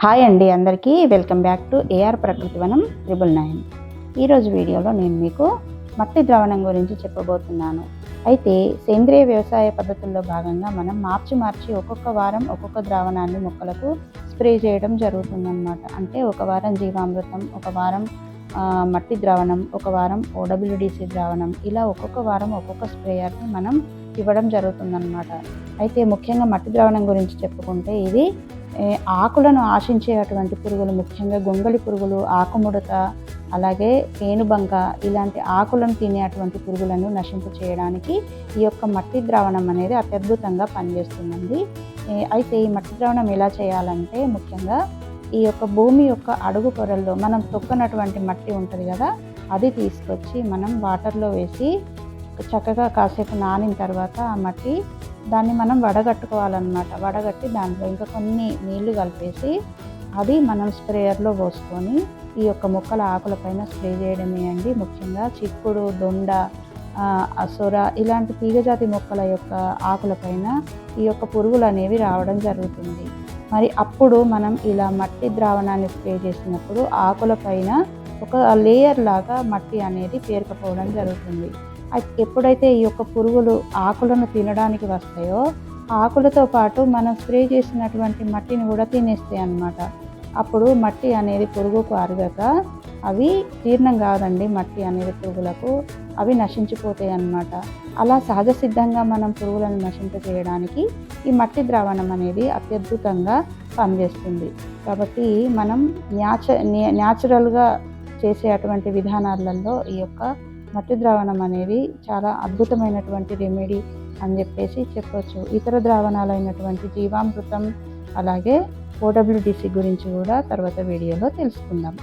Hi అండి, అందరికీ welcome back to AR ప్రకృతి వనం 999. ఈరోజు వీడియోలో నేను మీకు మట్టి ద్రావణం గురించి చెప్పబోతున్నాను. అయితే సేంద్రియ వ్యవసాయ పద్ధతుల్లో భాగంగా మనం మార్చి ఒక్కొక్క వారం ఒక్కొక్క ద్రావణాన్ని మొక్కలకు స్ప్రే చేయడం జరుగుతుందన్నమాట. అంటే ఒక వారం జీవామృతం, ఒక వారం మట్టి ద్రావణం, ఒక వారం ఓడబ్ల్యూడిసి ద్రావణం, ఇలా ఒక్కొక్క వారం ఒక్కొక్క స్ప్రేయర్ని మనం ఇవ్వడం జరుగుతుందన్నమాట. అయితే ముఖ్యంగా మట్టి ద్రావణం గురించి చెప్పుకుంటే ఇది ఆకులను ఆశించేటువంటి పురుగులు, ముఖ్యంగా గొంగళి పురుగులు, ఆకుముడత, అలాగే పేనుబంక ఇలాంటి ఆకులను తినేటువంటి పురుగులను నశింపు చేయడానికి ఈ యొక్క మట్టి ద్రావణం అనేది అత్యద్భుతంగా పనిచేస్తుందండి. అయితే ఈ మట్టి ద్రావణం ఎలా చేయాలంటే, ముఖ్యంగా ఈ యొక్క భూమి యొక్క అడుగు పొరల్లో మనం తొక్కనటువంటి మట్టి ఉంటుంది కదా, అది తీసుకొచ్చి మనం వాటర్లో వేసి చక్కగా కాసేపు నానిన తర్వాత ఆ మట్టి దాన్ని మనం వడగట్టుకోవాలన్నమాట. వడగట్టి దాంట్లో ఇంకా కొన్ని నీళ్లు కలిపేసి అది మనం స్ప్రేయర్లో పోసుకొని ఈ యొక్క మొక్కల ఆకులపైన స్ప్రే చేయడమే అండి. ముఖ్యంగా చిక్కుడు, దొండ, అసొర ఇలాంటి తీగజాతి మొక్కల యొక్క ఆకులపైన ఈ యొక్క పురుగులు అనేవి రావడం జరుగుతుంది. మరి అప్పుడు మనం ఇలా మట్టి ద్రావణాన్ని స్ప్రే చేసినప్పుడు ఆకులపైన ఒక లేయర్ లాగా మట్టి అనేది పేరుకుపోవడం జరుగుతుంది. ఎప్పుడైతే ఈ యొక్క పురుగులు ఆకులను తినడానికి వస్తాయో, ఆకులతో పాటు మనం స్ప్రే చేసినటువంటి మట్టిని కూడా తినేస్తాయి అన్నమాట. అప్పుడు మట్టి అనేది పురుగుకు అరగక అవి జీర్ణం కాదండి. మట్టి అనేది పురుగులకు అవి నశించిపోతాయి అన్నమాట. అలా సహజ సిద్ధంగా మనం పురుగులను నశింప చేయడానికి ఈ మట్టి ద్రావణం అనేది అత్యద్భుతంగా పనిచేస్తుంది. కాబట్టి మనం న్యాచురల్గా చేసే అటువంటి విధానాలలో ఈ యొక్క మట్టి ద్రావణం అనేది చాలా అద్భుతమైనటువంటి రెమెడీ అని చెప్పొచ్చు. ఇతర ద్రావణాలైనటువంటి జీవామృతం, అలాగే ఓడబ్ల్యూడిసి గురించి కూడా తర్వాత వీడియోలో తెలుసుకుందాం.